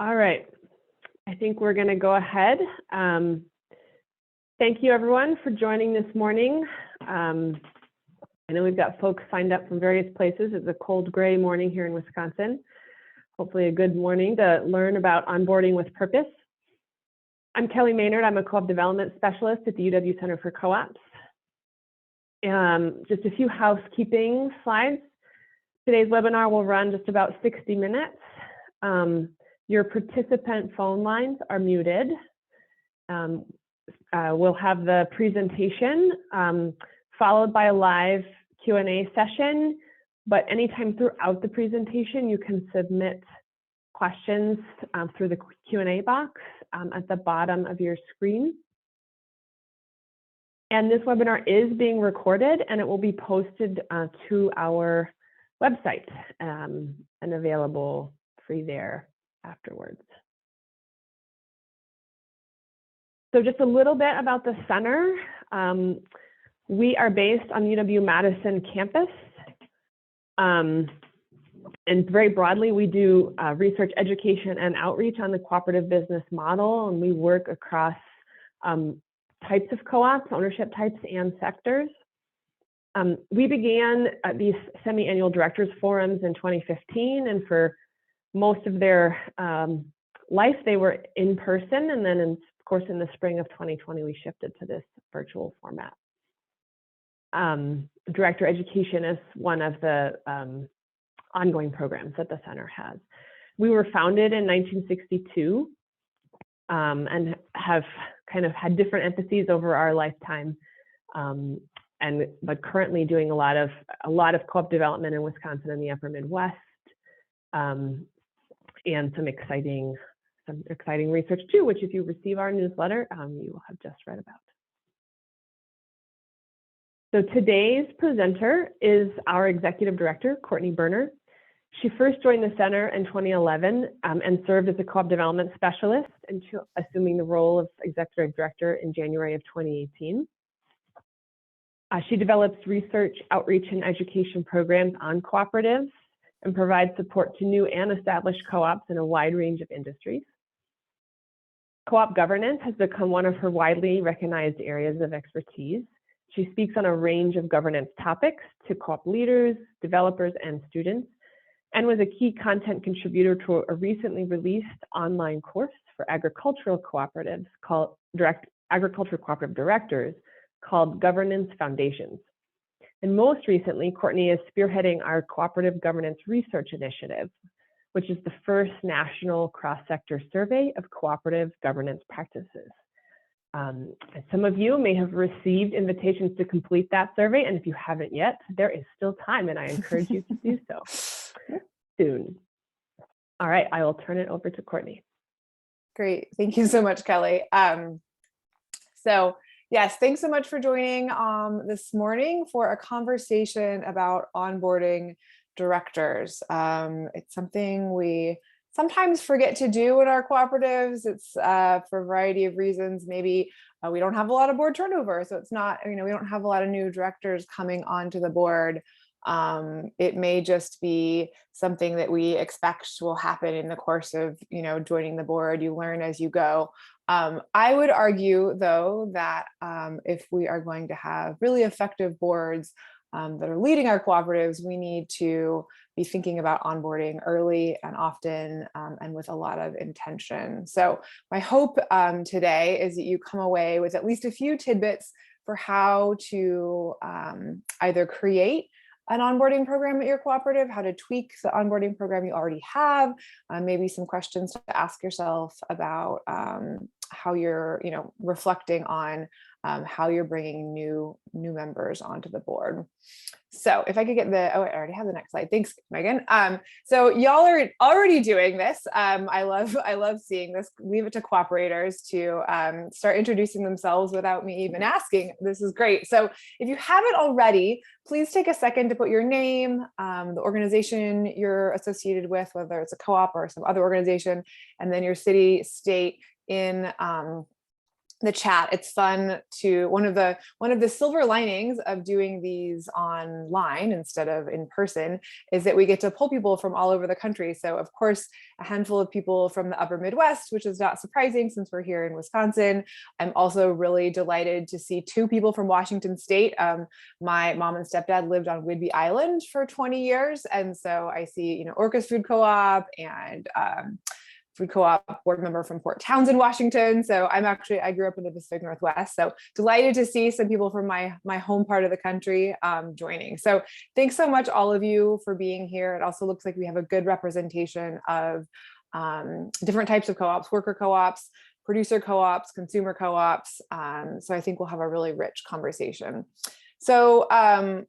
All right, I think we're going to go ahead. Thank you everyone for joining this morning. I know we've got folks signed up from various places. It's a cold gray morning here in Wisconsin. Hopefully a good morning to learn about onboarding with purpose. I'm Kelly Maynard. I'm a co-op development specialist at the UW Center for Co-ops. Just a few housekeeping slides. Today's webinar will run just about 60 minutes. Your participant phone lines are muted. We'll have the presentation followed by a live Q&A session, but anytime throughout the presentation, you can submit questions through the Q&A box at the bottom of your screen. And this webinar is being recorded and it will be posted to our website and available free there afterwards. So just a little bit about the center. We are based on UW Madison campus. And very broadly, we do research, education, and outreach on the cooperative business model. And we work across types of co-ops, ownership types, and sectors. We began these semi-annual directors forums in 2015, and for most of their life, they were in person. And then, of course, in the spring of 2020, we shifted to this virtual format. Director education is one of the ongoing programs that the center has. We were founded in 1962 and have kind of had different emphases over our lifetime, but currently doing a lot of co-op development in Wisconsin and the Upper Midwest, and some exciting research too, which if you receive our newsletter, you will have just read about. So today's presenter is our executive director, Courtney Burner. She first joined the center in 2011 and served as a co-op development specialist until assuming the role of executive director in January of 2018. She develops research, outreach, and education programs on cooperatives and provides support to new and established co-ops in a wide range of industries. Co-op governance has become one of her widely recognized areas of expertise. She speaks on a range of governance topics to co-op leaders, developers, and students, and was a key content contributor to a recently released online course for agricultural cooperatives called Agricultural Cooperative Directors called Governance Foundations. And most recently, Courtney is spearheading our Cooperative Governance Research Initiative, which is the first national cross-sector survey of cooperative governance practices. Some of you may have received invitations to complete that survey, and if you haven't yet, there is still time, and I encourage you to do so soon. All right, I will turn it over to Courtney. Great, thank you so much, Kelly. So yes, thanks so much for joining this morning for a conversation about onboarding directors. It's something we sometimes forget to do in our cooperatives. It's for a variety of reasons. Maybe we don't have a lot of board turnover, so it's not, we don't have a lot of new directors coming onto the board. It may just be something that we expect will happen in the course of, joining the board. You learn as you go. I would argue, though, that if we are going to have really effective boards that are leading our cooperatives, we need to be thinking about onboarding early and often and with a lot of intention. So my hope today is that you come away with at least a few tidbits for how to either create an onboarding program at your cooperative, how to tweak the onboarding program you already have, maybe some questions to ask yourself about how you're, reflecting on how you're bringing new members onto the board. So if I could get I already have the next slide. Thanks, Megan. So y'all are already doing this. I love seeing this. Leave it to cooperators to start introducing themselves without me even asking. This is great. So if you haven't already, please take a second to put your name, the organization you're associated with, whether it's a co-op or some other organization, and then your city, state in the chat. It's fun to one of the silver linings of doing these online instead of in person is that we get to pull people from all over the country. So of course, a handful of people from the upper Midwest, which is not surprising since we're here in Wisconsin. I'm also really delighted to see 2 people from Washington State. My mom and stepdad lived on Whidbey Island for 20 years. And so I see, Orcas Food Co-op and Food Co-op board member from Port Townsend, Washington. So I grew up in the Pacific Northwest. So delighted to see some people from my home part of the country joining. So thanks so much, all of you, for being here. It also looks like we have a good representation of different types of co-ops, worker co-ops, producer co-ops, consumer co-ops. So I think we'll have a really rich conversation. So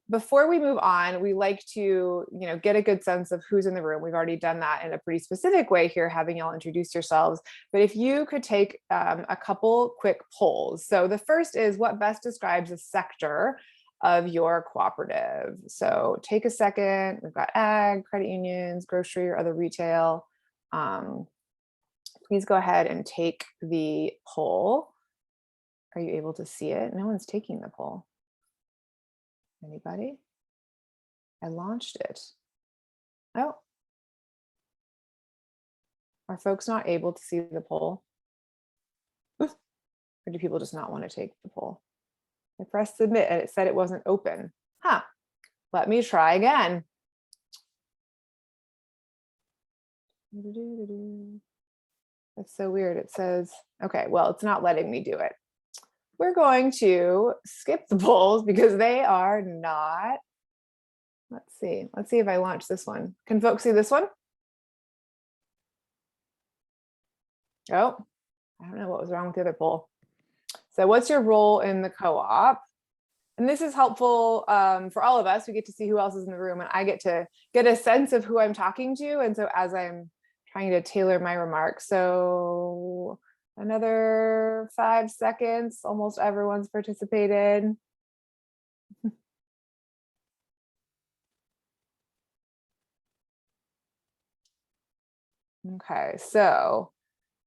before we move on, we like to, get a good sense of who's in the room. We've already done that in a pretty specific way here, having y'all introduce yourselves. But if you could take a couple quick polls. So the first is, what best describes a sector of your cooperative? So take a second. We've got ag, credit unions, grocery or other retail. Please go ahead and take the poll. Are you able to see it? No one's taking the poll. Anybody? I launched it. Oh. Are folks not able to see the poll? Or do people just not want to take the poll? I pressed submit and it said it wasn't open. Huh. Let me try again. That's so weird. It says, okay, well, it's not letting me do it. We're going to skip the polls because they are not. Let's see if I launch this one. Can folks see this one? Oh, I don't know what was wrong with the other poll. So what's your role in the co-op? And this is helpful for all of us. We get to see who else is in the room, and I get to get a sense of who I'm talking to. And so as I'm trying to tailor my remarks, so another 5 seconds, almost everyone's participated. Okay, so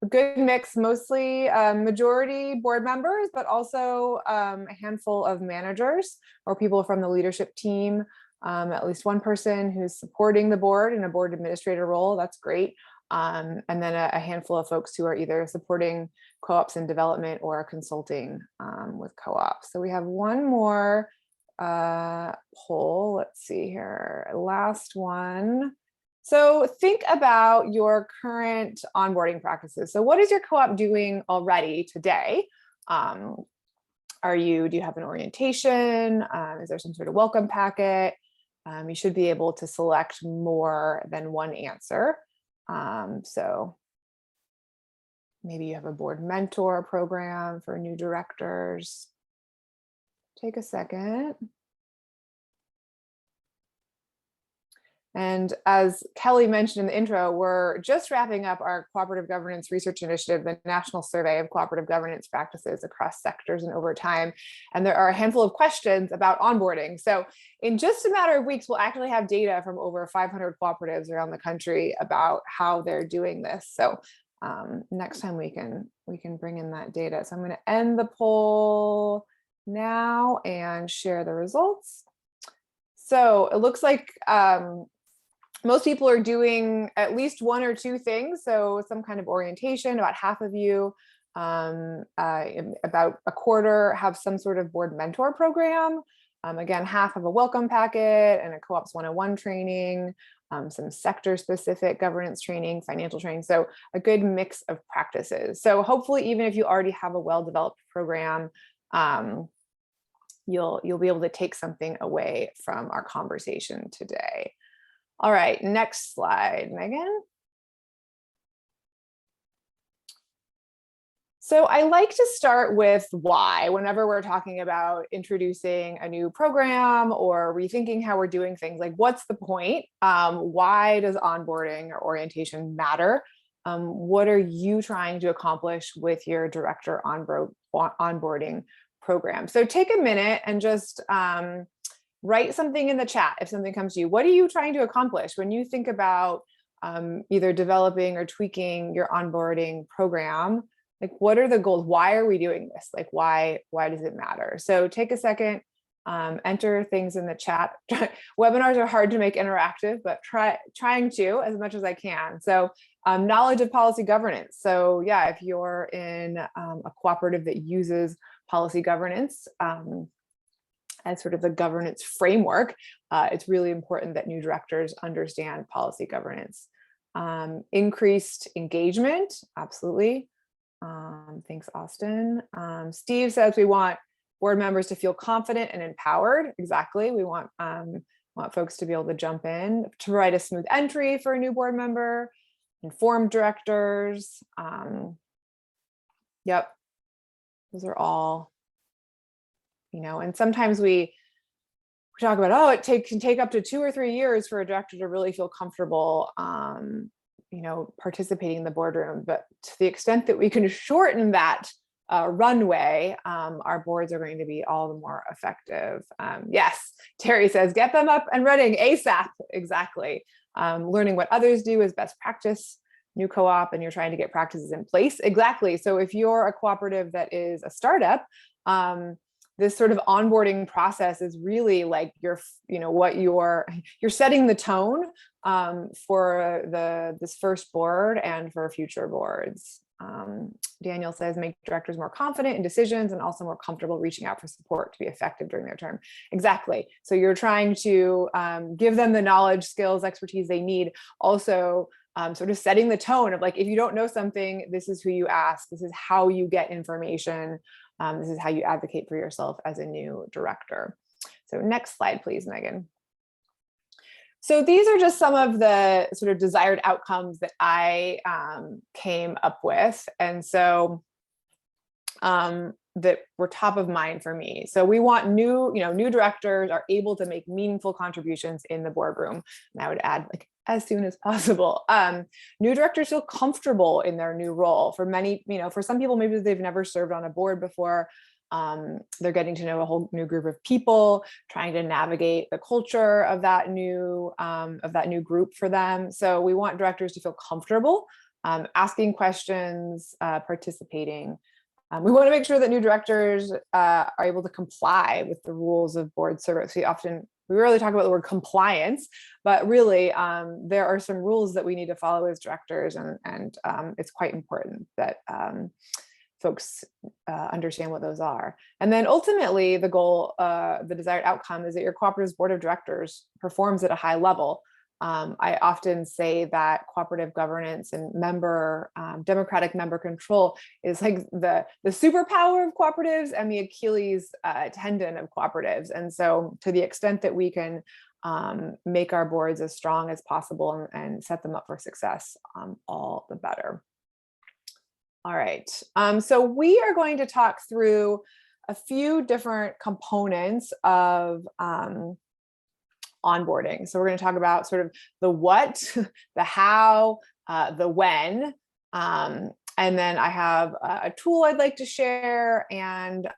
a good mix, mostly majority board members, but also a handful of managers or people from the leadership team, at least one person who's supporting the board in a board administrator role. That's great. And then a handful of folks who are either supporting co-ops in development or consulting with co-ops. So we have one more poll. Let's see here, last one. So think about your current onboarding practices. So what is your co-op doing already today? Do you have an orientation? Is there some sort of welcome packet? You should be able to select more than one answer. So maybe you have a board mentor program for new directors. Take a second. And as Kelly mentioned in the intro, we're just wrapping up our Cooperative Governance Research Initiative, the National Survey of Cooperative Governance Practices across sectors and over time. And there are a handful of questions about onboarding. So in just a matter of weeks, we'll actually have data from over 500 cooperatives around the country about how they're doing this. So next time we can bring in that data. So I'm going to end the poll now and share the results. So it looks like most people are doing at least one or two things. So some kind of orientation, about half of you, about a quarter have some sort of board mentor program. Again, half of a welcome packet and a co-ops 101 training, some sector specific governance training, financial training. So a good mix of practices. So hopefully, even if you already have a well-developed program, you'll be able to take something away from our conversation today. All right, next slide, Megan. So I like to start with why whenever we're talking about introducing a new program or rethinking how we're doing things. Like, what's the point? Why does onboarding or orientation matter? What are you trying to accomplish with your director onboarding program? So take a minute and just write something in the chat if something comes to you. What are you trying to accomplish when you think about either developing or tweaking your onboarding program? like, what are the goals? Why are we doing this? Like, why does it matter? So take a second, enter things in the chat. Webinars are hard to make interactive, but trying to as much as I can. So knowledge of policy governance. So yeah, if you're in a cooperative that uses policy governance as sort of the governance framework, it's really important that new directors understand policy governance. Increased engagement, absolutely. Thanks, Austin. Steve says we want board members to feel confident and empowered. Exactly. We want folks to be able to jump in, to provide a smooth entry for a new board member, informed directors. Yep. Those are all, and sometimes we talk about, oh, it can take up to 2 or 3 years for a director to really feel comfortable, participating in the boardroom. But to the extent that we can shorten that runway, our boards are going to be all the more effective. Yes, Terry says, get them up and running ASAP. Exactly. Learning what others do is best practice. New co-op, and you're trying to get practices in place. Exactly. So if you're a cooperative that is a startup, this sort of onboarding process is really like you're setting the tone for this first board and for future boards. Daniel says, make directors more confident in decisions and also more comfortable reaching out for support to be effective during their term. Exactly. So you're trying to give them the knowledge, skills, expertise they need. Also, sort of setting the tone of like, if you don't know something, this is who you ask. This is how you get information. This is how you advocate for yourself as a new director. So next slide, please, Megan. So these are just some of the sort of desired outcomes that I came up with. And so that were top of mind for me. So we want new directors are able to make meaningful contributions in the boardroom. And I would add, like, as soon as possible. New directors feel comfortable in their new role. For many, for some people, maybe they've never served on a board before. They're getting to know a whole new group of people, trying to navigate the culture of that new group for them. So we want directors to feel comfortable asking questions, participating. We want to make sure that new directors are able to comply with the rules of board service. We really talk about the word compliance, but really there are some rules that we need to follow as directors, and it's quite important that folks understand what those are. And then ultimately the goal, the desired outcome is that your cooperative's board of directors performs at a high level. I often say that cooperative governance and democratic member control is like the superpower of cooperatives and the Achilles tendon of cooperatives. And so to the extent that we can make our boards as strong as possible and set them up for success, all the better. All right, so we are going to talk through a few different components of onboarding. So we're going to talk about sort of the what, the how, the when, and then I have a tool I'd like to share and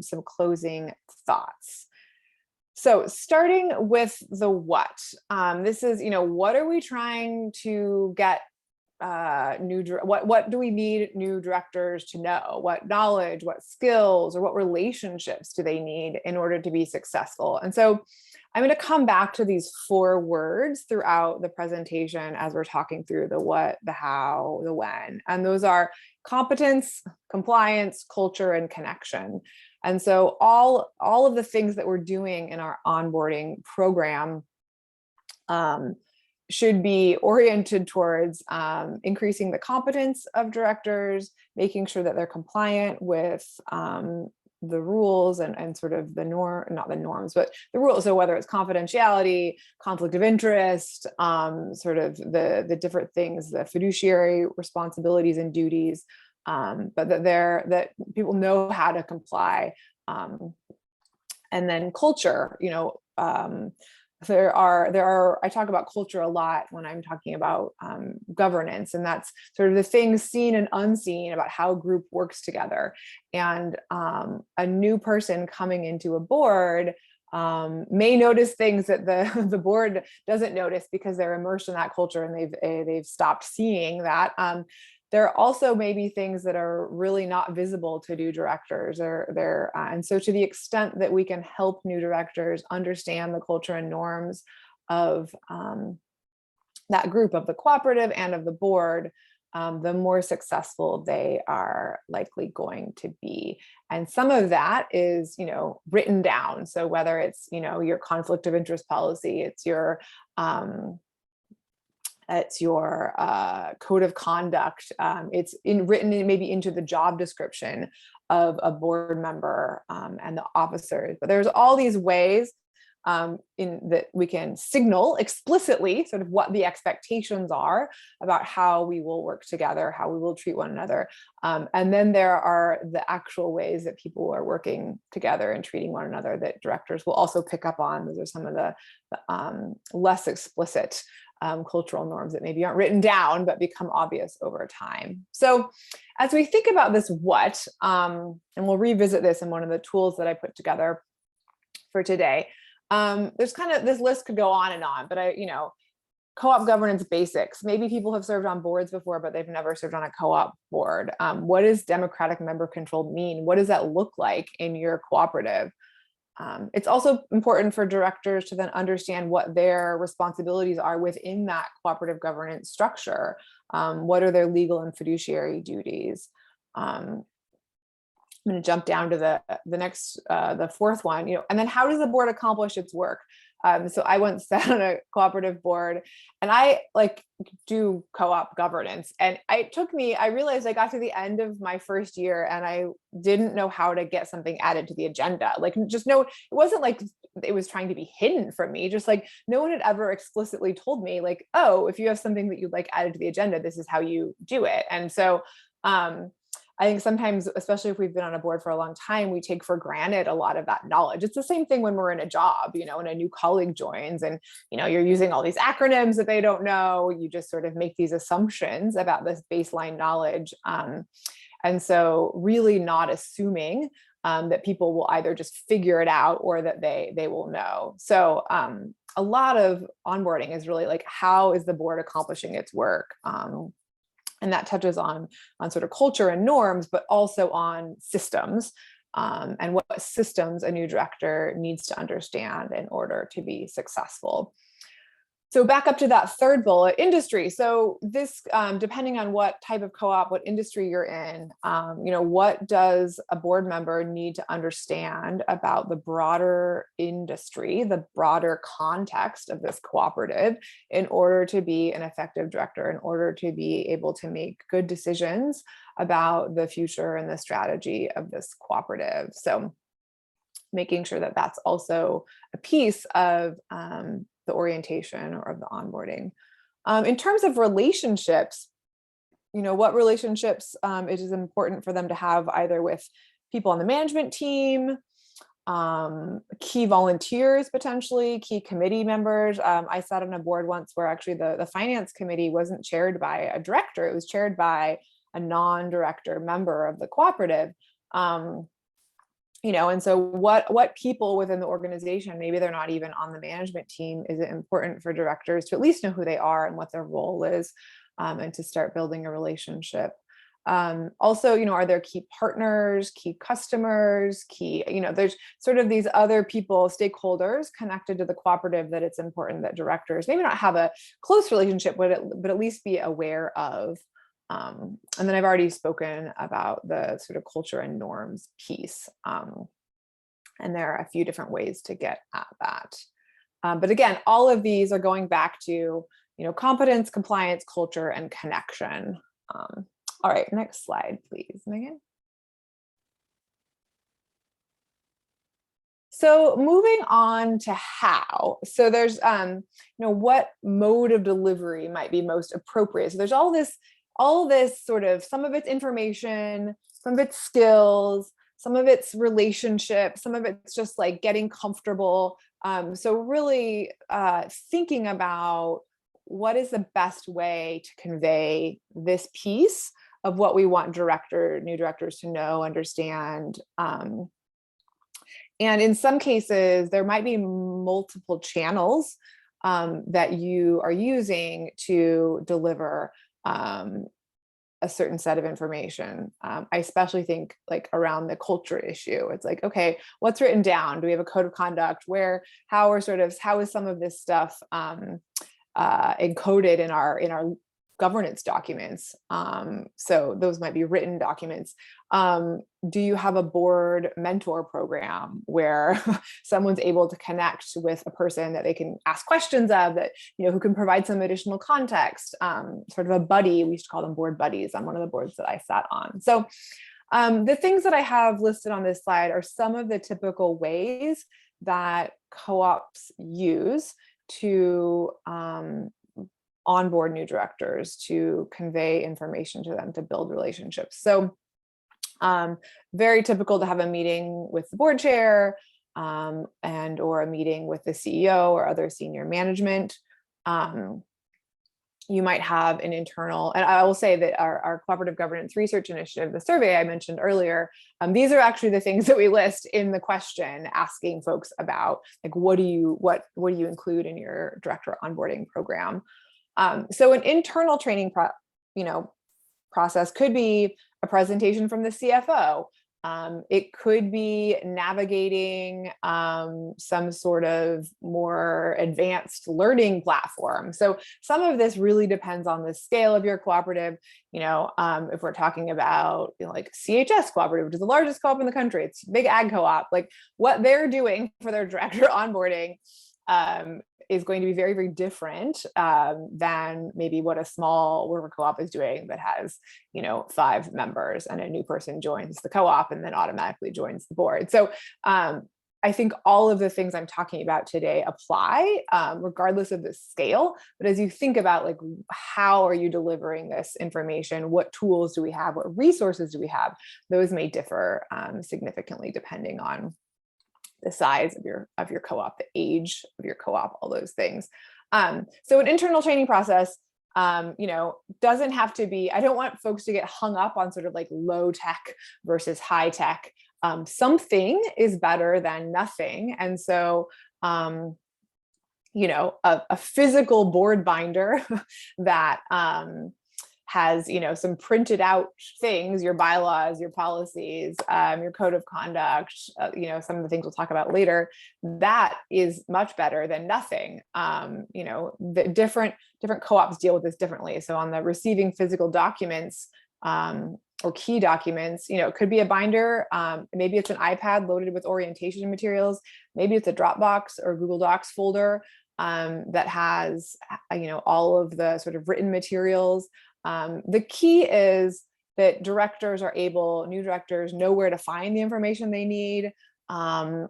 some closing thoughts. So starting with the what, this is, what are we trying to get what do we need new directors to know? What knowledge, what skills, or what relationships do they need in order to be successful? And so I'm going to come back to these 4 words throughout the presentation as we're talking through the what, the how, the when. And those are competence, compliance, culture, and connection. And so all of the things that we're doing in our onboarding program should be oriented towards increasing the competence of directors, making sure that they're compliant with the rules and sort of not the norms, but the rules. So whether it's confidentiality, conflict of interest, sort of the different things, the fiduciary responsibilities and duties, but that people know how to comply. And then culture, I talk about culture a lot when I'm talking about governance, and that's sort of the things seen and unseen about how a group works together. And a new person coming into a board may notice things that the board doesn't notice because they're immersed in that culture and they've stopped seeing that. there also may be things that are really not visible to new directors, and so to the extent that we can help new directors understand the culture and norms of that group, of the cooperative and of the board, the more successful they are likely going to be. And some of that is, written down. So whether it's, your conflict of interest policy, it's your code of conduct, it's written maybe into the job description of a board member and the officers. But there's all these ways that we can signal explicitly sort of what the expectations are about how we will work together, how we will treat one another. And then there are the actual ways that people are working together and treating one another that directors will also pick up on. Those are some of the less explicit cultural norms that maybe aren't written down, but become obvious over time. So as we think about this what, and we'll revisit this in one of the tools that I put together for today, there's kind of, this list could go on and on, but co-op governance basics. Maybe people have served on boards before, but they've never served on a co-op board. What does democratic member control mean? What does that look like in your cooperative? It's also important for directors to then understand what their responsibilities are within that cooperative governance structure. What are their legal and fiduciary duties? I'm going to jump down to the next, the fourth one, and then how does the board accomplish its work? So I once sat on a cooperative board and I do co-op governance, and I realized I got to the end of my first year and I didn't know how to get something added to the agenda. It wasn't like it was trying to be hidden from me, just no one had ever explicitly told me oh, if you have something that you'd like added to the agenda, this is how you do it. And so, I think sometimes, especially if we've been on a board for a long time, we take for granted a lot of that knowledge. It's the same thing when we're in a job, and a new colleague joins and, you're using all these acronyms that they don't know. You just sort of make these assumptions about this baseline knowledge. And so really not assuming that people will either just figure it out or that they will know. So a lot of onboarding is really how is the board accomplishing its work? And that touches on sort of culture and norms, but also on systems and what systems a new director needs to understand in order to be successful. So back up to that third bullet, industry. So this, depending on what type of co-op, what industry you're in, what does a board member need to understand about the broader industry, the broader context of this cooperative in order to be an effective director, in order to be able to make good decisions about the future and the strategy of this cooperative. So making sure that that's also a piece of the orientation or of the onboarding. In terms of relationships, what relationships it is important for them to have either with people on the management team, key volunteers, potentially key committee members. I sat on a board once where actually the finance committee wasn't chaired by a director, it was chaired by a non-director member of the cooperative. And so what people within the organization, maybe they're not even on the management team, is it important for directors to at least know who they are and what their role is, and to start building a relationship. Also, are there key partners, key customers, there's sort of these other people, stakeholders connected to the cooperative that it's important that directors maybe not have a close relationship with it, but at least be aware of. And then I've already spoken about the sort of culture and norms piece. And there are a few different ways to get at that. But again, all of these are going back to, competence, compliance, culture, and connection. All right, next slide, please, Megan. So moving on to how. So there's, what mode of delivery might be most appropriate. So there's all this sort of, some of it's information, some of it's skills, some of it's relationships, some of it's just getting comfortable. So really thinking about what is the best way to convey this piece of what we want new directors to know, understand. And in some cases, there might be multiple channels that you are using to deliver a certain set of information. I especially think like around the culture issue. It's like, okay, what's written down? Do we have a code of conduct? How is some of this stuff encoded in our governance documents? So those might be written documents. Do you have a board mentor program where someone's able to connect with a person that they can ask questions of, that, who can provide some additional context, sort of a buddy? We used to call them board buddies on one of the boards that I sat on. So the things that I have listed on this slide are some of the typical ways that co-ops use to onboard new directors, to convey information to them, to build relationships. So very typical to have a meeting with the board chair and or a meeting with the CEO or other senior management. You might have an internal, and I will say that our cooperative governance research initiative, the survey I mentioned earlier, these are actually the things that we list in the question, asking folks about, like, what do you include in your director onboarding program? So an internal training process could be a presentation from the CFO. It could be navigating some sort of more advanced learning platform. So some of this really depends on the scale of your cooperative. If we're talking about like CHS Cooperative, which is the largest co-op in the country, it's a big ag co-op, like what they're doing for their director onboarding is going to be very, very different than maybe what a small worker co-op is doing that has, 5 members and a new person joins the co-op and then automatically joins the board. So I think all of the things I'm talking about today apply regardless of the scale. But as you think about like, how are you delivering this information? What tools do we have? What resources do we have? Those may differ significantly depending on the size of your co-op, the age of your co-op, all those things. So an internal training process, doesn't have to be, I don't want folks to get hung up on sort of like low tech versus high tech. Something is better than nothing. And so, a physical board binder that, has, some printed out things, your bylaws, your policies, your code of conduct, some of the things we'll talk about later, that is much better than nothing. The different co-ops deal with this differently. So on the receiving physical documents, or key documents, it could be a binder. Maybe it's an iPad loaded with orientation materials. Maybe it's a Dropbox or Google Docs folder that has, all of the sort of written materials. The key is that new directors know where to find the information they need, and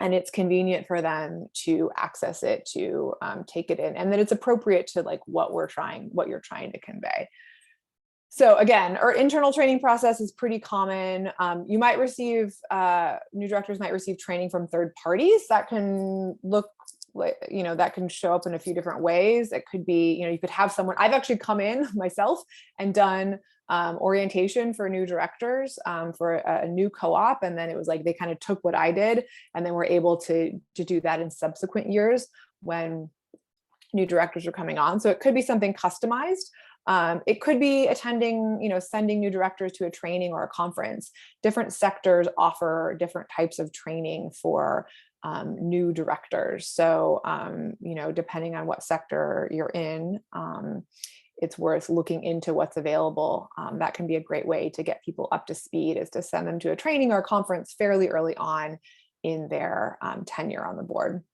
it's convenient for them to access it, to take it in, and that it's appropriate to like what you're trying to convey. So again, our internal training process is pretty common. You might receive, new directors might receive training from third parties that can look like, that can show up in a few different ways. It could be, you could have someone, I've actually come in myself and done orientation for new directors for a new co-op. And then it was like, they kind of took what I did and then were able to do that in subsequent years when new directors are coming on. So it could be something customized. It could be attending, sending new directors to a training or a conference. Different sectors offer different types of training for new directors. So, depending on what sector you're in, it's worth looking into what's available. That can be a great way to get people up to speed, is to send them to a training or a conference fairly early on in their tenure on the board.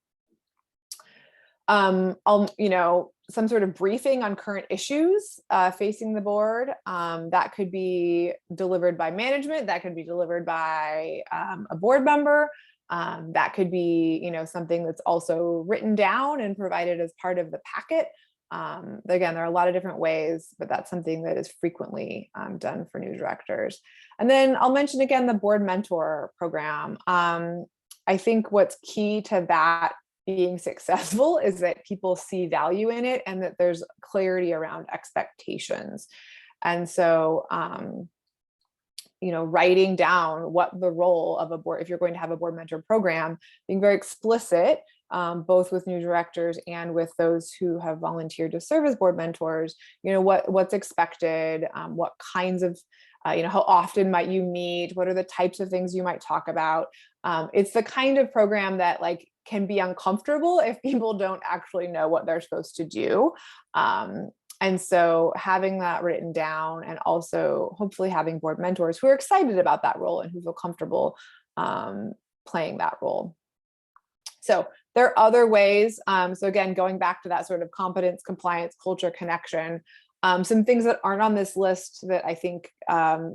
Some sort of briefing on current issues facing the board. That could be delivered by management. That could be delivered by a board member. That could be, something that's also written down and provided as part of the packet. Again, there are a lot of different ways, but that's something that is frequently done for new directors. And then I'll mention again the board mentor program. I think what's key to that being successful is that people see value in it and that there's clarity around expectations. And so, writing down what the role of a board, if you're going to have a board mentor program, being very explicit both with new directors and with those who have volunteered to serve as board mentors, what's expected, what kinds of, how often might you meet, what are the types of things you might talk about. It's the kind of program that can be uncomfortable if people don't actually know what they're supposed to do. And so having that written down, and also hopefully having board mentors who are excited about that role and who feel comfortable playing that role. So there are other ways. So again, going back to that sort of competence, compliance, culture, connection, some things that aren't on this list that I think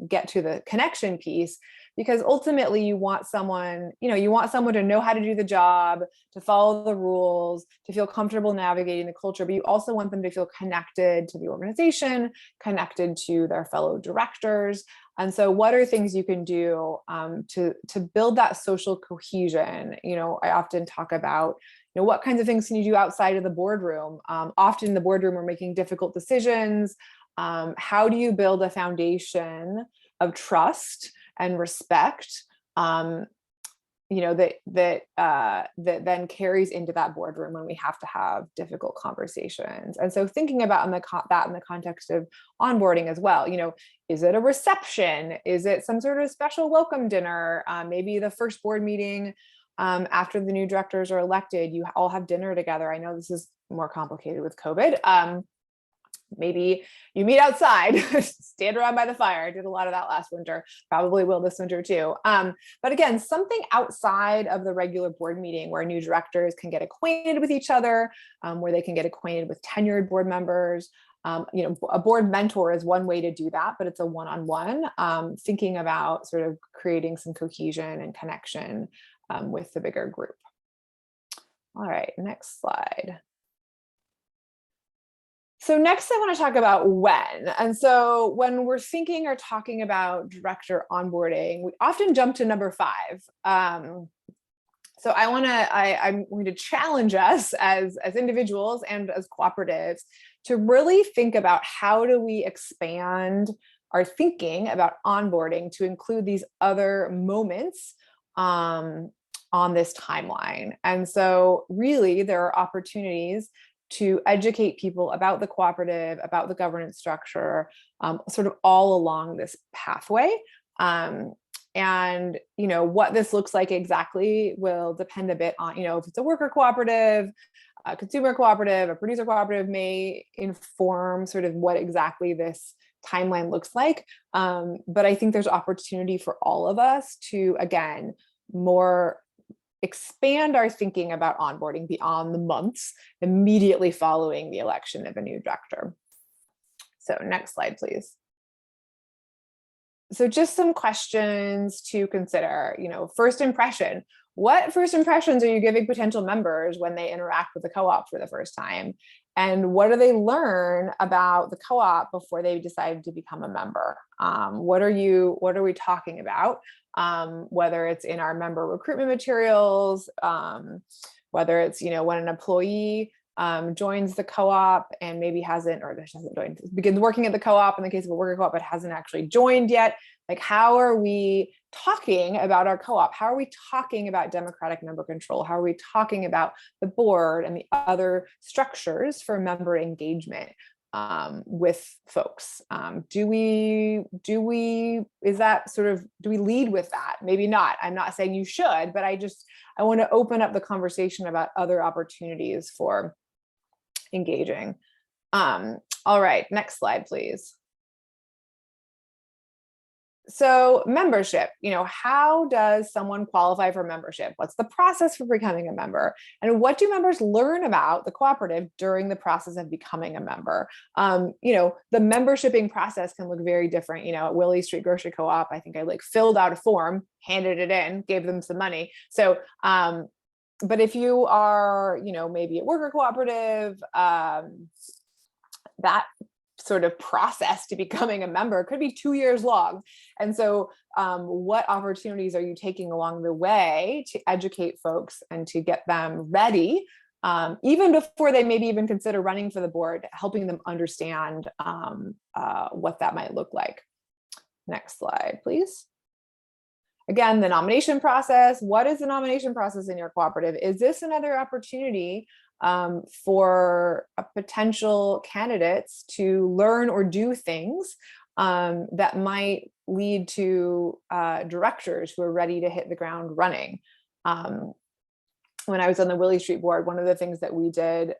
get to the connection piece, because ultimately you want someone to know how to do the job, to follow the rules, to feel comfortable navigating the culture, but you also want them to feel connected to the organization, connected to their fellow directors. And so what are things you can do to build that social cohesion? I often talk about, what kinds of things can you do outside of the boardroom? Often in the boardroom, we're making difficult decisions. How do you build a foundation of trust and respect, that then carries into that boardroom when we have to have difficult conversations? And so thinking about that in the context of onboarding as well, is it a reception? Is it some sort of special welcome dinner? Maybe the first board meeting after the new directors are elected, you all have dinner together. I know this is more complicated with COVID. Maybe you meet outside, stand around by the fire. I did a lot of that last winter, probably will this winter too. But again, something outside of the regular board meeting where new directors can get acquainted with each other, where they can get acquainted with tenured board members. A board mentor is one way to do that, but it's a one-on-one, thinking about sort of creating some cohesion and connection with the bigger group. All right, next slide. So next I want to talk about when. And so when we're thinking or talking about director onboarding, we often jump to number 5. So I'm going to challenge us as individuals and as cooperatives to really think about how do we expand our thinking about onboarding to include these other moments on this timeline. And so really there are opportunities to educate people about the cooperative, about the governance structure, sort of all along this pathway. And what this looks like exactly will depend a bit on, if it's a worker cooperative, a consumer cooperative, a producer cooperative may inform sort of what exactly this timeline looks like. But I think there's opportunity for all of us to, again, more expand our thinking about onboarding beyond the months immediately following the election of a new director. So next slide, please. So just some questions to consider, first impression. What first impressions are you giving potential members when they interact with the co-op for the first time? And what do they learn about the co-op before they decide to become a member? What are we talking about? Whether it's in our member recruitment materials, whether it's, when an employee joins the co-op and maybe hasn't joined, begins working at the co-op in the case of a worker co-op, but hasn't actually joined yet. How are we talking about our co-op? How are we talking about democratic member control? How are we talking about the board and the other structures for member engagement with folks? Do we lead with that? Maybe not. I'm not saying you should, but I want to open up the conversation about other opportunities for engaging. All right, next slide, please. So membership, how does someone qualify for membership? What's the process for becoming a member? And what do members learn about the cooperative during the process of becoming a member? The membershiping process can look very different. At Willie Street Grocery Co-op, I think I filled out a form, handed it in, gave them some money. So, but if you are, maybe a worker cooperative, that sort of process to becoming a member could be 2 years long. And so what opportunities are you taking along the way to educate folks and to get them ready, even before they maybe even consider running for the board, helping them understand what that might look like? Next slide, please. Again, the nomination process. What is the nomination process in your cooperative? Is this another opportunity for potential candidates to learn or do things that might lead to directors who are ready to hit the ground running? When I was on the Willie Street board, one of the things that we did,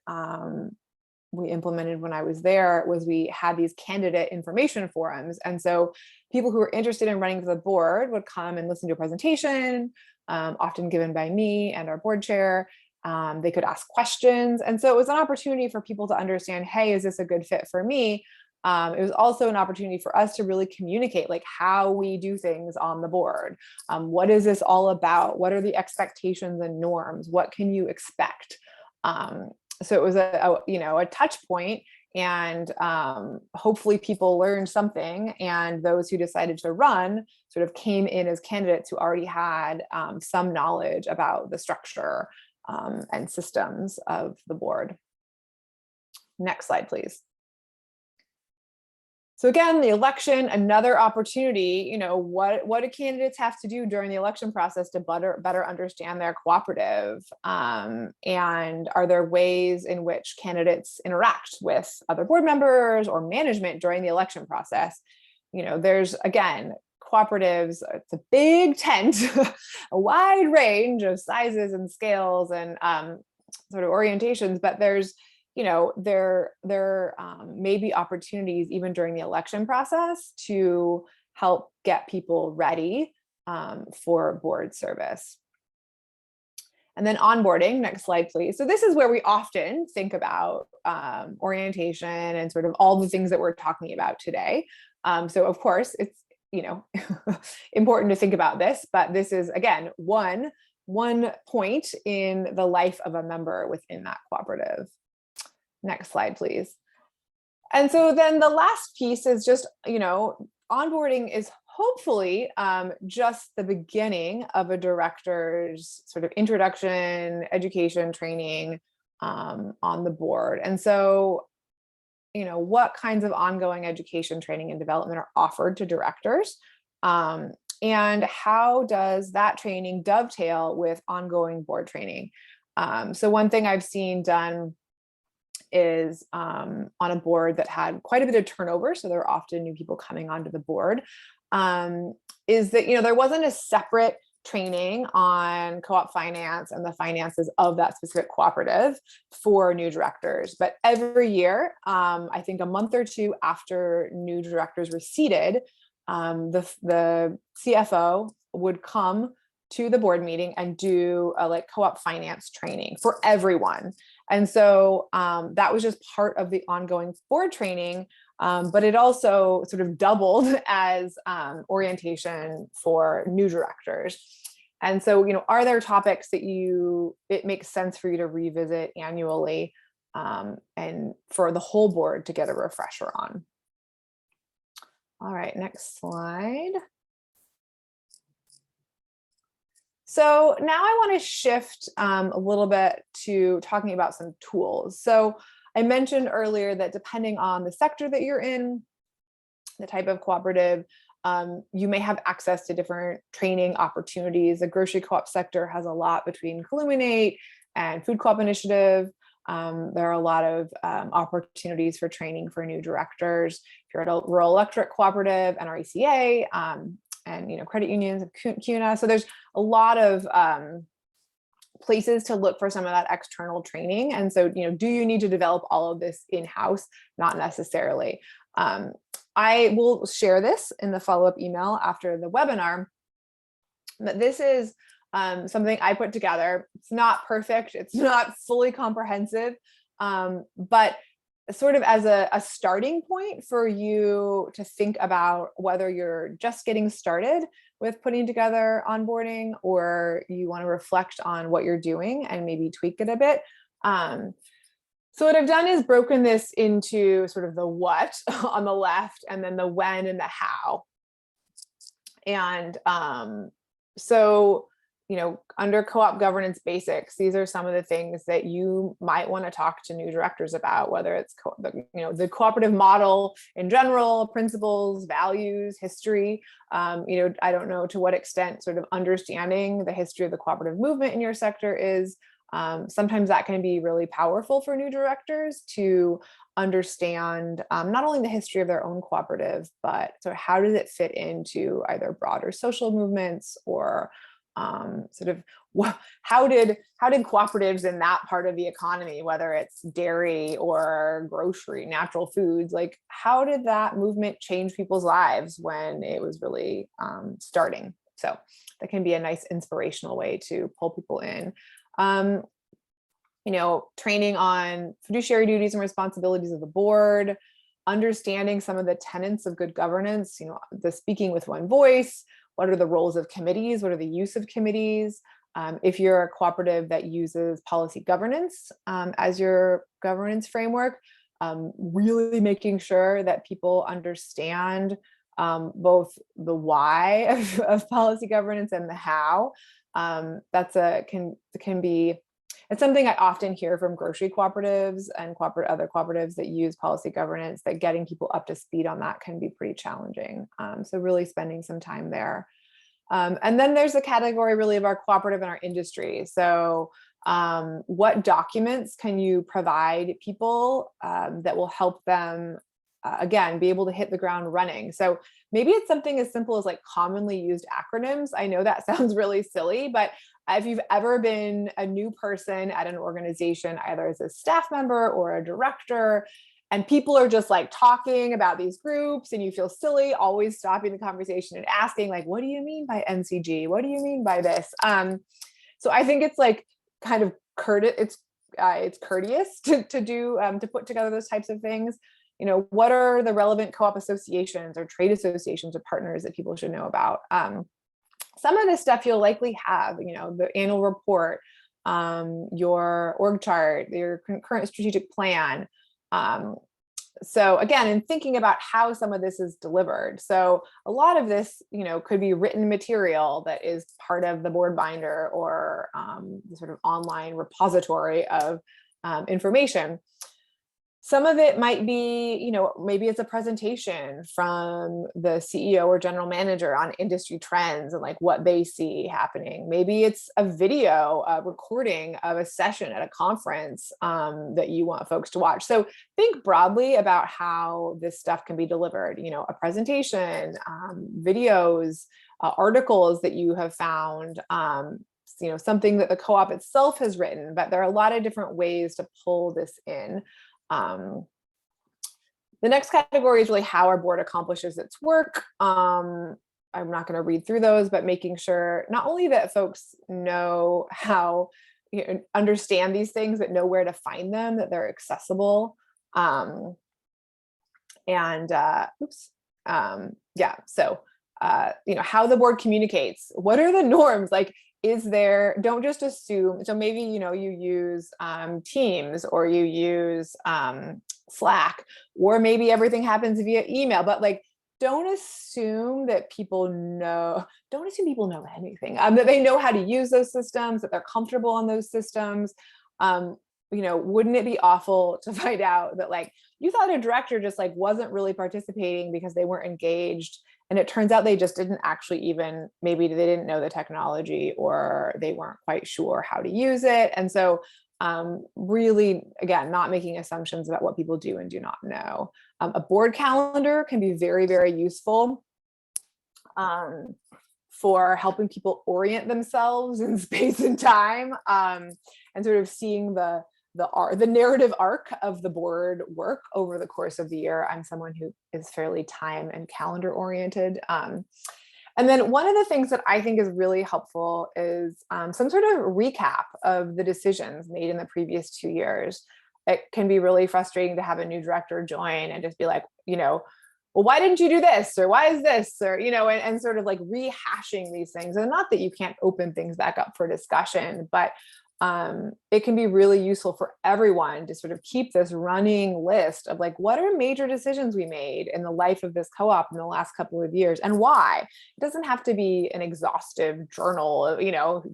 we implemented when I was there, was we had these candidate information forums. And so people who were interested in running for the board would come and listen to a presentation, often given by me and our board chair. They could ask questions. And so it was an opportunity for people to understand, hey, is this a good fit for me? It was also an opportunity for us to really communicate like how we do things on the board. What is this all about? What are the expectations and norms? What can you expect? So it was a touch point, and hopefully people learned something, and those who decided to run sort of came in as candidates who already had some knowledge about the structure and systems of the board. Next slide, please. So again, the election, another opportunity, what do candidates have to do during the election process to better understand their cooperative? And are there ways in which candidates interact with other board members or management during the election process? There's, again, cooperatives, it's a big tent, a wide range of sizes and scales and sort of orientations, but there's there may be opportunities even during the election process to help get people ready for board service. And then onboarding, next slide, please. So this is where we often think about orientation and sort of all the things that we're talking about today. So of course, it's important to think about this, but this is, again, one point in the life of a member within that cooperative. Next slide, please. And so then the last piece is just, onboarding is hopefully just the beginning of a director's sort of introduction, education, training on the board. And so, what kinds of ongoing education, training, and development are offered to directors? And how does that training dovetail with ongoing board training? So one thing I've seen done is on a board that had quite a bit of turnover, so there are often new people coming onto the board, is that there wasn't a separate training on co-op finance and the finances of that specific cooperative for new directors. But every year, I think a month or two after new directors were seated, the CFO would come to the board meeting and do a co-op finance training for everyone. And so that was just part of the ongoing board training, but it also sort of doubled as orientation for new directors. And so, are there topics that it makes sense for you to revisit annually and for the whole board to get a refresher on? All right, next slide. So now I want to shift a little bit to talking about some tools. So I mentioned earlier that depending on the sector that you're in, the type of cooperative, you may have access to different training opportunities. The grocery co-op sector has a lot between Illuminate and Food Co-op Initiative. There are a lot of opportunities for training for new directors. If you're at a rural electric cooperative, NRECA, and credit unions, CUNA. So there's a lot of places to look for some of that external training. And so, do you need to develop all of this in-house? Not necessarily. I will share this in the follow-up email after the webinar, but this is something I put together. It's not perfect. It's not fully comprehensive, but sort of as a starting point for you to think about whether you're just getting started with putting together onboarding, or you want to reflect on what you're doing and maybe tweak it a bit. So what I've done is broken this into sort of the what on the left, and then the when and the how. And so under co-op governance basics, these are some of the things that you might want to talk to new directors about, whether it's the cooperative model in general, principles, values, history. I don't know to what extent sort of understanding the history of the cooperative movement in your sector is. Sometimes that can be really powerful for new directors to understand not only the history of their own cooperative, but sort of how does it fit into either broader social movements or how did cooperatives in that part of the economy, whether it's dairy or grocery, natural foods, like how did that movement change people's lives when it was really starting? So that can be a nice inspirational way to pull people in. Training on fiduciary duties and responsibilities of the board, understanding some of the tenets of good governance, the speaking with one voice. What are the roles of committees? What are the use of committees? If you're a cooperative that uses policy governance as your governance framework, really making sure that people understand both the why of policy governance and the how. It's something I often hear from grocery cooperatives and other cooperatives that use policy governance, that getting people up to speed on that can be pretty challenging. So really spending some time there. And then there's the category really of our cooperative and our industry. So what documents can you provide people that will help them, again, be able to hit the ground running? So maybe it's something as simple as like commonly used acronyms. I know that sounds really silly, but if you've ever been a new person at an organization, either as a staff member or a director, and people are just like talking about these groups and you feel silly, always stopping the conversation and asking like, what do you mean by NCG? What do you mean by this? So I think it's like kind of it's courteous to put together those types of things. What are the relevant co-op associations or trade associations or partners that people should know about? Some of this stuff you'll likely have, the annual report, your org chart, your current strategic plan. So again, in thinking about how some of this is delivered. So a lot of this, could be written material that is part of the board binder or the sort of online repository of information. Some of it might be, maybe it's a presentation from the CEO or general manager on industry trends and like what they see happening. Maybe it's a video, a recording of a session at a conference that you want folks to watch. So think broadly about how this stuff can be delivered, a presentation, videos, articles that you have found, something that the co-op itself has written, but there are a lot of different ways to pull this in. The next category is really how our board accomplishes its work. I'm not going to read through those, but making sure not only that folks know how, understand these things, but know where to find them, that they're accessible. So how the board communicates, what are the norms? Like, don't just assume, so maybe, you use Teams or you use Slack, or maybe everything happens via email, but like, don't assume people know anything, that they know how to use those systems, that they're comfortable on those systems. Wouldn't it be awful to find out that like, you thought a director just like wasn't really participating because they weren't engaged, and it turns out they just didn't actually maybe they didn't know the technology or they weren't quite sure how to use it. And so really, again, not making assumptions about what people do and do not know. A board calendar can be very, very useful for helping people orient themselves in space and time, and sort of seeing the narrative arc of the board work over the course of the year. I'm someone who is fairly time and calendar oriented. And then one of the things that I think is really helpful is some sort of recap of the decisions made in the previous 2 years. It can be really frustrating to have a new director join and just be like, well, why didn't you do this? Or why is this? Or, and sort of like rehashing these things. And not that you can't open things back up for discussion, but it can be really useful for everyone to sort of keep this running list of like, what are major decisions we made in the life of this co-op in the last couple of years and why? It doesn't have to be an exhaustive journal of,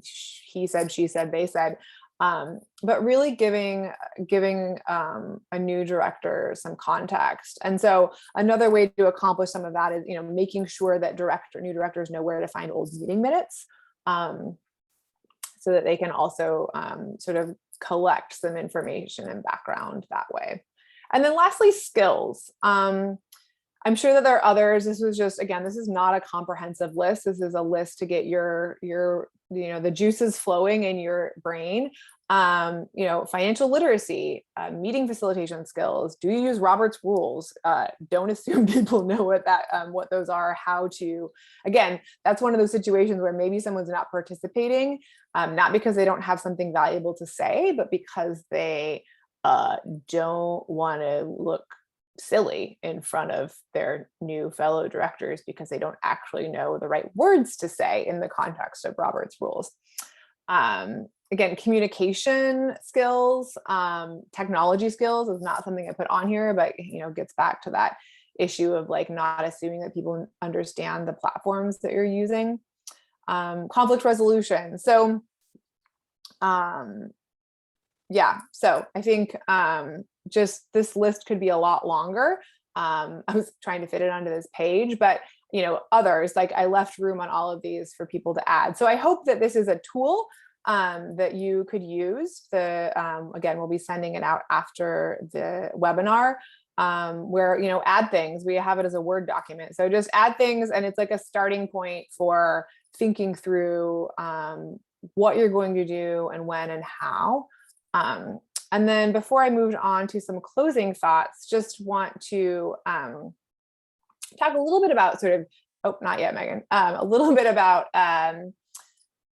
he said, she said, they said, but really giving a new director some context. And so another way to accomplish some of that is, making sure that new directors know where to find old meeting minutes, so that they can also sort of collect some information and background that way. And then lastly, skills. I'm sure that there are others. This was just, again, this is not a comprehensive list. This is a list to get your the juices flowing in your brain. Financial literacy, meeting facilitation skills. Do you use Robert's rules? Don't assume people know what those are, how to, again, that's one of those situations where maybe someone's not participating, not because they don't have something valuable to say, but because they don't want to look silly in front of their new fellow directors because they don't actually know the right words to say in the context of Robert's rules. Again, communication skills, technology skills is not something I put on here, but gets back to that issue of like not assuming that people understand the platforms that you're using. Conflict resolution. So so I think just this list could be a lot longer. I was trying to fit it onto this page, but others, like I left room on all of these for people to add. So I hope that this is a tool that you could use. Again, we'll be sending it out after the webinar, where, add things. We have it as a Word document. So just add things, and it's like a starting point for thinking through what you're going to do and when and how. And then before I moved on to some closing thoughts, just want to talk a little bit about not yet, Megan, a little bit about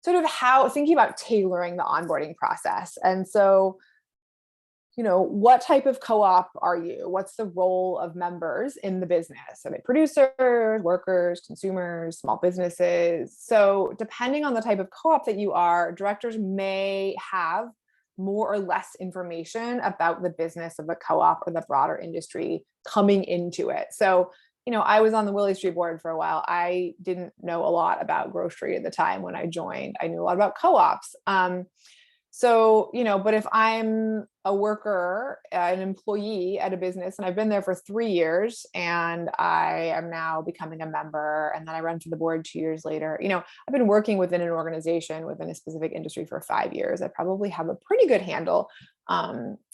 sort of how thinking about tailoring the onboarding process. And so, what type of co-op are you? What's the role of members in the business? Are they producers, workers, consumers, small businesses? So depending on the type of co-op that you are, directors may have more or less information about the business of the co-op or the broader industry coming into it. So, I was on the Willie Street board for a while. I didn't know a lot about grocery at the time when I joined. I knew a lot about co-ops. But if I'm a worker, an employee at a business, and I've been there for 3 years, and I am now becoming a member, and then I run for the board 2 years later, I've been working within an organization within a specific industry for 5 years. I probably have a pretty good handle,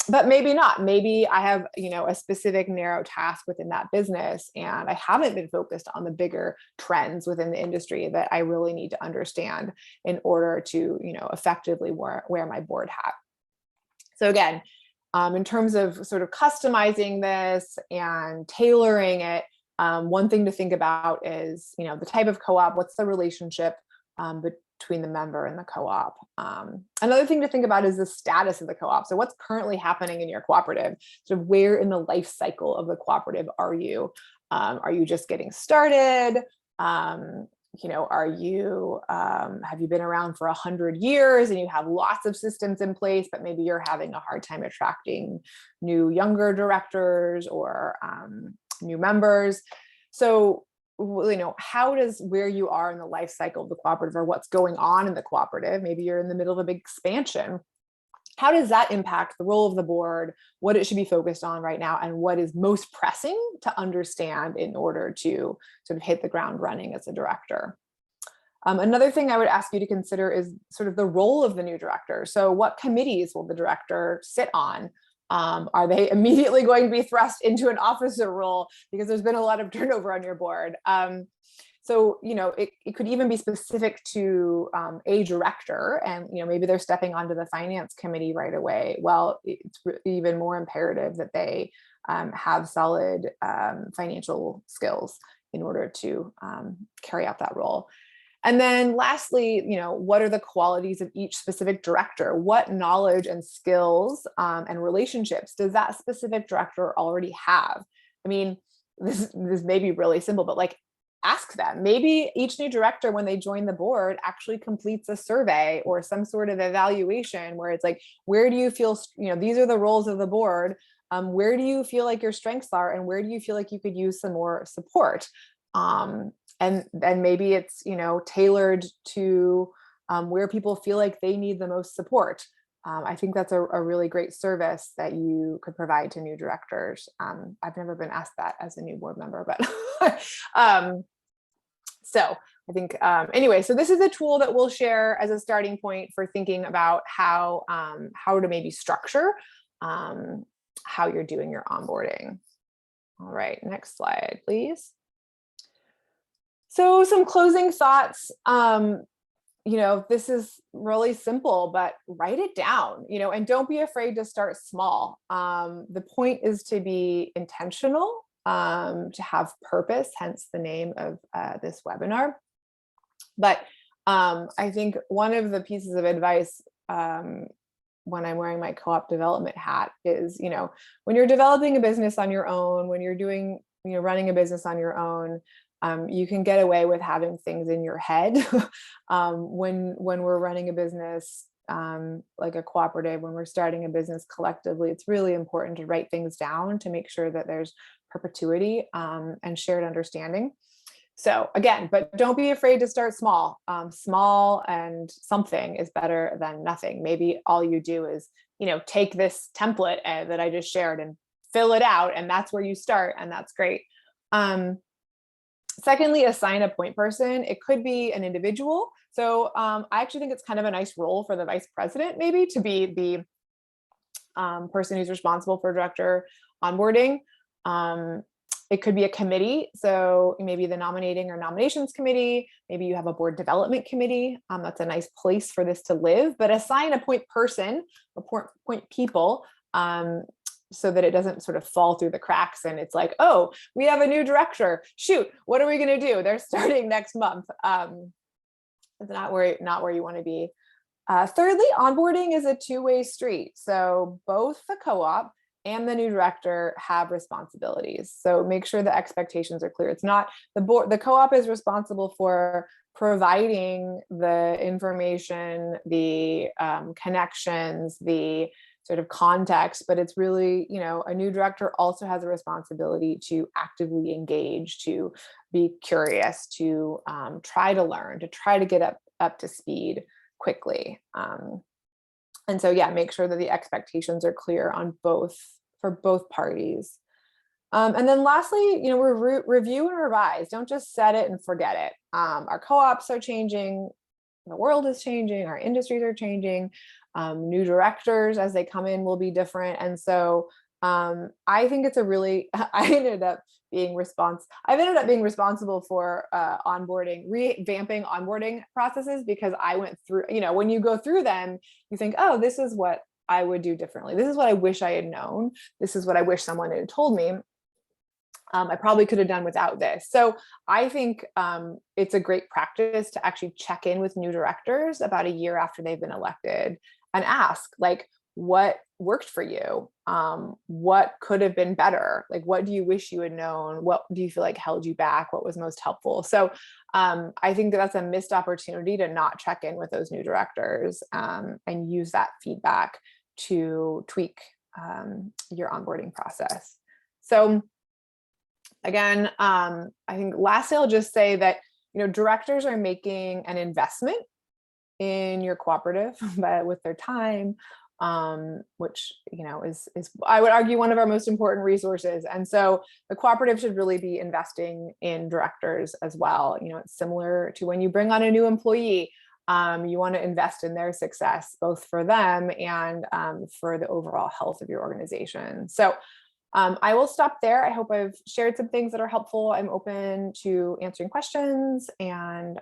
but maybe not. Maybe I have, a specific narrow task within that business, and I haven't been focused on the bigger trends within the industry that I really need to understand in order to, effectively wear my board hat. So again, in terms of sort of customizing this and tailoring it, one thing to think about is, the type of co-op, what's the relationship between the member and the co-op. Another thing to think about is the status of the co-op. So what's currently happening in your cooperative? Sort of where in the life cycle of the cooperative are you? Are you just getting started? Are you, have you been around for 100 years and you have lots of systems in place, but maybe you're having a hard time attracting younger directors or new members? So, how does where you are in the life cycle of the cooperative or what's going on in the cooperative, maybe you're in the middle of a big expansion, how does that impact the role of the board, what it should be focused on right now, and what is most pressing to understand in order to sort of hit the ground running as a director? Another thing I would ask you to consider is sort of the role of the new director. So what committees will the director sit on? Are they immediately going to be thrust into an officer role because there's been a lot of turnover on your board? It could even be specific to a director, and maybe they're stepping onto the finance committee right away. Well, it's even more imperative that they have solid financial skills in order to carry out that role. And then lastly, what are the qualities of each specific director? What knowledge and skills and relationships does that specific director already have? I mean, this may be really simple, but like ask them. Maybe each new director, when they join the board, actually completes a survey or some sort of evaluation where it's like, where do you feel, these are the roles of the board. Where do you feel like your strengths are, and where do you feel like you could use some more support? And maybe it's, tailored to where people feel like they need the most support. I think that's a really great service that you could provide to new directors. I've never been asked that as a new board member, but so I think, anyway, so this is a tool that we'll share as a starting point for thinking about how to maybe structure how you're doing your onboarding. All right, next slide, please. So some closing thoughts. This is really simple, but write it down, and don't be afraid to start small. The point is to be intentional, to have purpose, hence the name of this webinar. But I think one of the pieces of advice when I'm wearing my co-op development hat is, when you're developing a business on your own, when you're doing, running a business on your own, you can get away with having things in your head. When we're running a business, like a cooperative, when we're starting a business collectively, it's really important to write things down to make sure that there's perpetuity and shared understanding. So again, but don't be afraid to start small. Small and something is better than nothing. Maybe all you do is, take this template that I just shared and fill it out, and that's where you start, and that's great. Secondly, assign a point person. It could be an individual. So I actually think it's kind of a nice role for the vice president, maybe, to be the person who's responsible for director onboarding. It could be a committee. So maybe the nominating or nominations committee, maybe you have a board development committee. That's a nice place for this to live, but assign a point person or point people so that it doesn't sort of fall through the cracks. And it's like, oh, we have a new director. Shoot, what are we going to do? They're starting next month. It's not where you want to be. Thirdly, onboarding is a two-way street. So both the co-op and the new director have responsibilities. So make sure the expectations are clear. It's not the board, the co-op is responsible for providing the information, the connections, the sort of context, but it's really, a new director also has a responsibility to actively engage, to be curious, to try to learn, to try to get up to speed quickly. And so, yeah, make sure that the expectations are clear on for both parties. And then lastly, review and revise. Don't just set it and forget it. Our co-ops are changing. The world is changing. Our industries are changing. New directors, as they come in, will be different. And so I think it's I've ended up being responsible for revamping onboarding processes, because I went through, when you go through them, you think, oh, this is what I would do differently. This is what I wish I had known. This is what I wish someone had told me. I probably could have done without this. So I think it's a great practice to actually check in with new directors about a year after they've been elected and ask, like, what worked for you? What could have been better? Like, what do you wish you had known? What do you feel like held you back? What was most helpful? So I think that's a missed opportunity to not check in with those new directors and use that feedback to tweak your onboarding process. So again, I think lastly, I'll just say that, directors are making an investment in your cooperative, but with their time, which, is I would argue one of our most important resources. And so the cooperative should really be investing in directors as well. It's similar to when you bring on a new employee, you want to invest in their success, both for them and for the overall health of your organization. So I will stop there. I hope I've shared some things that are helpful. I'm open to answering questions, and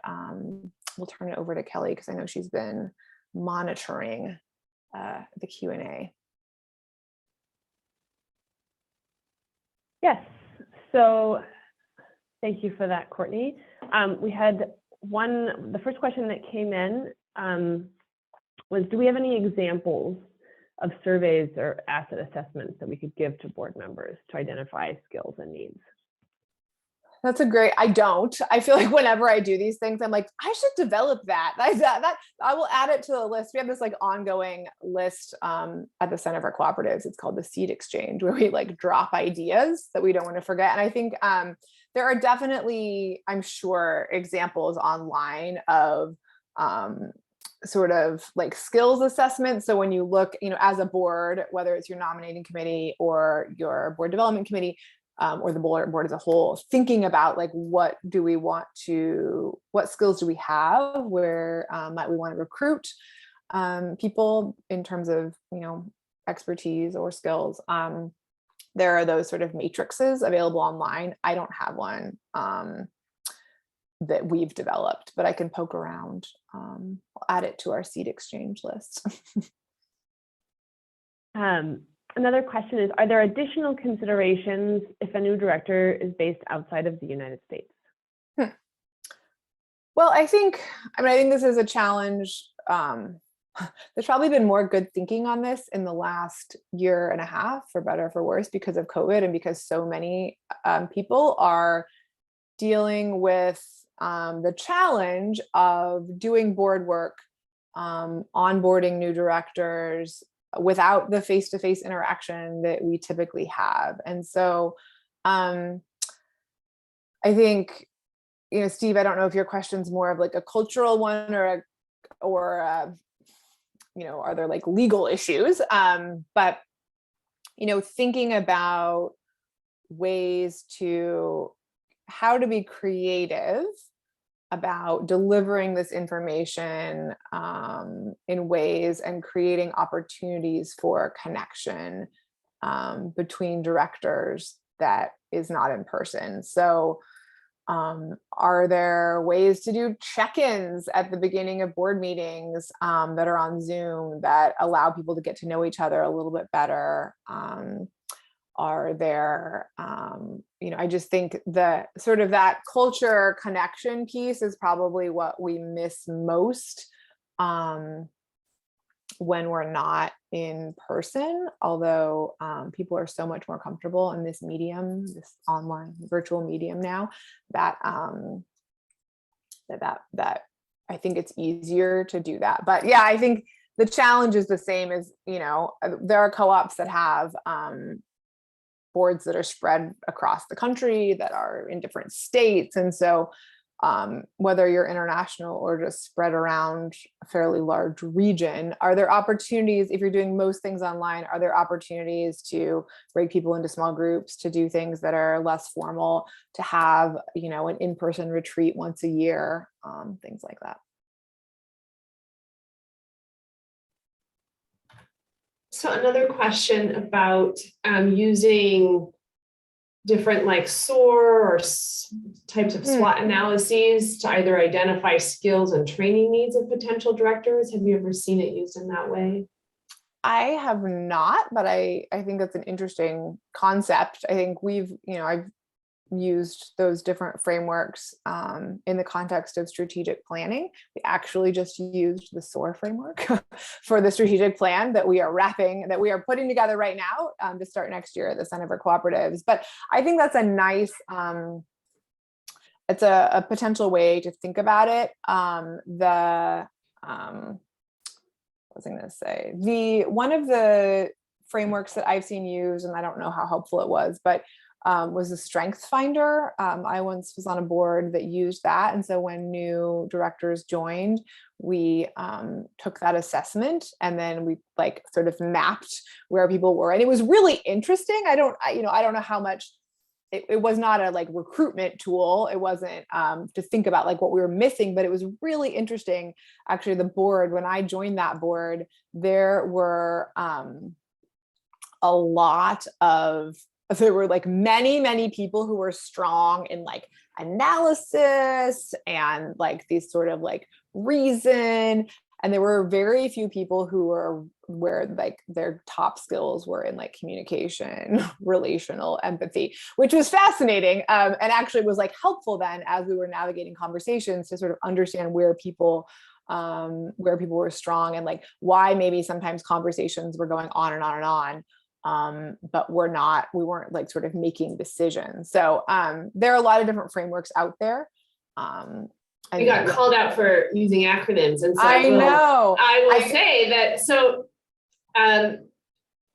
we'll turn it over to Kelly, because I know she's been monitoring the Q&A. Yes, so thank you for that, Courtney. We had the first question that came in was, do we have any examples of surveys or asset assessments that we could give to board members to identify skills and needs? That's a great, I feel like whenever I do these things, I'm like, I should develop that. I will add it to the list. We have this like ongoing list at the Center for Cooperatives. It's called the Seed Exchange, where we like drop ideas that we don't want to forget. And I think there are definitely, I'm sure, examples online of sort of like skills assessment. So when you look, as a board, whether it's your nominating committee or your board development committee, or the board as a whole, thinking about like, what skills do we have? Where might we want to recruit people in terms of, expertise or skills? There are those sort of matrices available online. I don't have one that we've developed, but I can poke around. I'll add it to our Seed Exchange list. Another question is, are there additional considerations if a new director is based outside of the United States? Well, I think this is a challenge. There's probably been more good thinking on this in the last year and a half, for better or for worse, because of COVID and because so many people are dealing with the challenge of doing board work, onboarding new directors, without the face-to-face interaction that we typically have. And so I think, Steve, I don't know if your question's more of like a cultural one or are there like legal issues? But, thinking about ways how to be creative about delivering this information in ways and creating opportunities for connection between directors that is not in person. So are there ways to do check-ins at the beginning of board meetings that are on Zoom that allow people to get to know each other a little bit better? Are there, I just think the sort of that culture connection piece is probably what we miss most when we're not in person, although people are so much more comfortable in this medium, this online virtual medium now, that that I think it's easier to do that. But yeah, I think the challenge is the same as, there are co-ops that have boards that are spread across the country, that are in different states. And so whether you're international or just spread around a fairly large region, are there opportunities, if you're doing most things online, are there opportunities to break people into small groups, to do things that are less formal, to have, an in-person retreat once a year, things like that. So another question about using different like SOAR or types of SWOT analyses to either identify skills and training needs of potential directors. Have you ever seen it used in that way? I have not, but I think that's an interesting concept. I think I've used those different frameworks in the context of strategic planning. We actually just used the SOAR framework for the strategic plan that we are putting together right now to start next year at the Center for Cooperatives. But I think that's a nice, it's a potential way to think about it. What was I going to say? One of the frameworks that I've seen used, and I don't know how helpful it was, but was a strength finder. I once was on a board that used that. And so when new directors joined, we took that assessment and then we like sort of mapped where people were. And it was really interesting. I don't know how much, it was not a like recruitment tool. It wasn't to think about like what we were missing, but it was really interesting. Actually, the board, when I joined that board, there were there were like many people who were strong in like analysis and like these sort of like reason. And there were very few people who where like their top skills were in like communication, relational empathy, which was fascinating. And actually was like helpful then as we were navigating conversations to sort of understand where people were strong and like why maybe sometimes conversations were going on and on and on. but we weren't like sort of making decisions. So there are a lot of different frameworks out there. We got called out for using acronyms, and so I will say that. So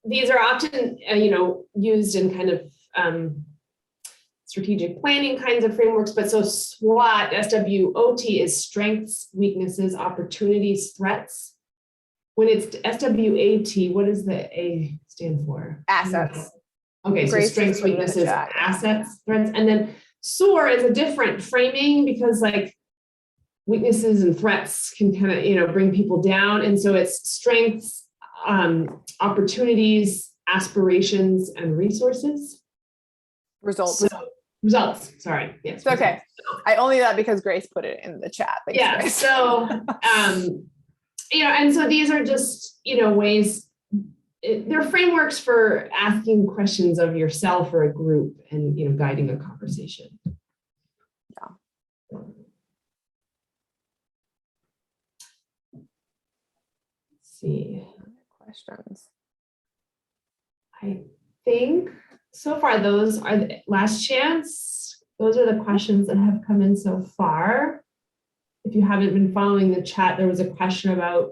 these are often, used in kind of strategic planning kinds of frameworks. But so SWOT, SWOT is strengths, weaknesses, opportunities, threats. When it's SWAT, what does the A stand for? Assets. Okay, so strengths, weaknesses, assets, threats, and then SOAR is a different framing because like weaknesses and threats can kind of, bring people down. And so it's strengths, opportunities, aspirations, and resources. Results. Results. Sorry. Yes. It's okay. I only did that because Grace put it in the chat. Thanks, yeah. Grace. So, and so these are just, ways, they're frameworks for asking questions of yourself or a group and, guiding a conversation. Yeah. See questions. I think so far those are the last chance. Those are the questions that have come in so far. If you haven't been following the chat, there was a question about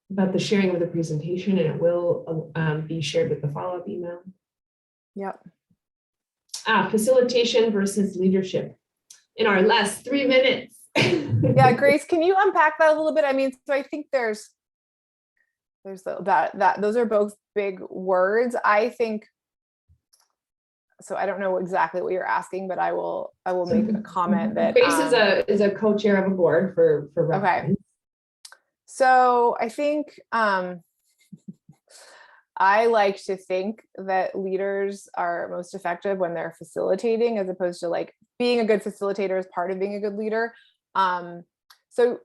about the sharing of the presentation, and it will be shared with the follow-up email. Yep. Facilitation versus leadership in our last 3 minutes. Yeah, Grace, can you unpack that a little bit? I mean, so I think there's that those are both big words. I think so. I don't know exactly what you're asking, but I will make a comment that Grace is a co-chair of a board for okay. So I think I like to think that leaders are most effective when they're facilitating, as opposed to like being a good facilitator is part of being a good leader. So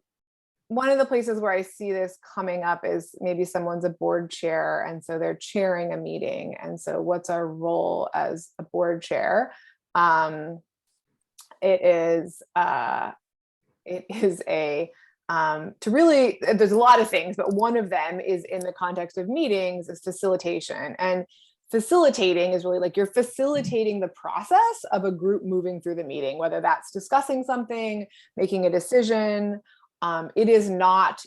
one of the places where I see this coming up is maybe someone's a board chair, and so they're chairing a meeting. And so what's our role as a board chair? It is to really, there's a lot of things, but one of them is in the context of meetings is facilitation. And facilitating is really like you're facilitating the process of a group moving through the meeting, whether that's discussing something, making a decision. It is not,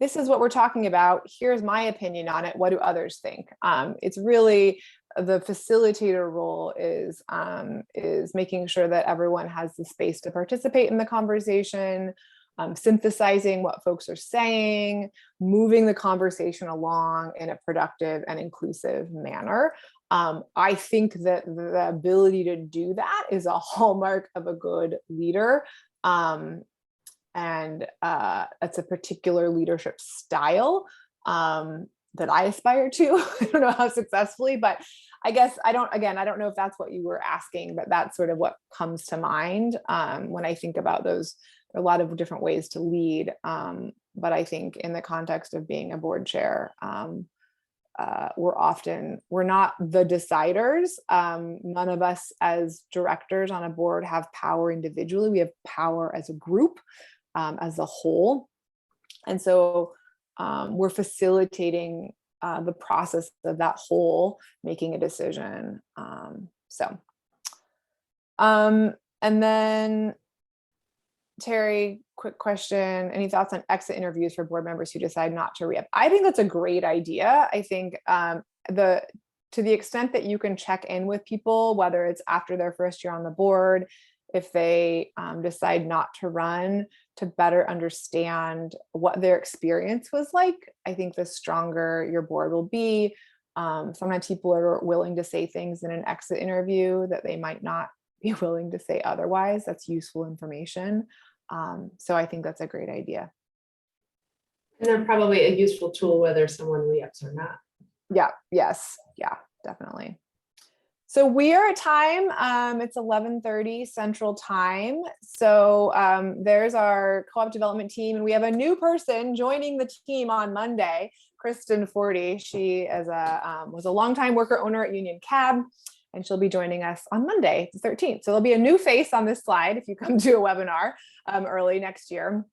this is what we're talking about. Here's my opinion on it. What do others think? It's really the facilitator role is making sure that everyone has the space to participate in the conversation, synthesizing what folks are saying, moving the conversation along in a productive and inclusive manner. I think that the ability to do that is a hallmark of a good leader. And that's a particular leadership style that I aspire to. I don't know how successfully, but I guess I don't know if that's what you were asking, but that's sort of what comes to mind when I think about those. There are a lot of different ways to lead, but I think in the context of being a board chair, we're not the deciders. None of us as directors on a board have power individually. We have power as a group, as a whole. And so we're facilitating the process of that whole making a decision. And then Terry, quick question. Any thoughts on exit interviews for board members who decide not to re-up? I think that's a great idea. I think to the extent that you can check in with people, whether it's after their first year on the board, if they decide not to run, to better understand what their experience was like, I think the stronger your board will be. Sometimes people are willing to say things in an exit interview that they might not be willing to say otherwise. That's useful information. So I think that's a great idea. And they're probably a useful tool whether someone re-ups or not. Yeah, yes, yeah, definitely. So we are at time, it's 11:30 Central Time. So there's our co-op development team, and we have a new person joining the team on Monday, Kristen Forty. She was a longtime worker owner at Union Cab, and she'll be joining us on Monday, the 13th. So there'll be a new face on this slide if you come to a webinar early next year.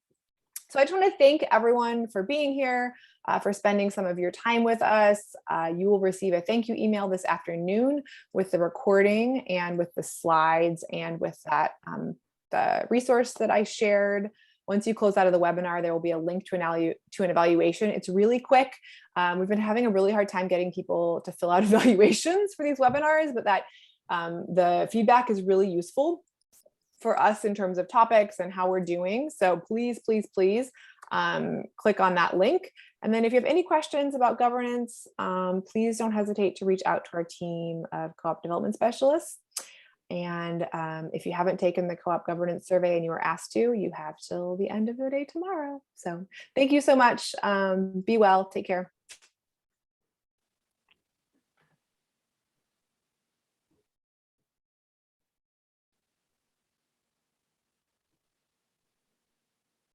So I just want to thank everyone for being here. for spending some of your time with us. You will receive a thank you email this afternoon with the recording and with the slides and with that the resource that I shared. Once you close out of the webinar, there will be a link to an evaluation. It's really quick. We've been having a really hard time getting people to fill out evaluations for these webinars, but that the feedback is really useful for us in terms of topics and how we're doing. So please, please, please click on that link. And then if you have any questions about governance, please don't hesitate to reach out to our team of co-op development specialists. And if you haven't taken the co-op governance survey and you were asked to, you have till the end of the day tomorrow. So thank you so much. Be well, take care.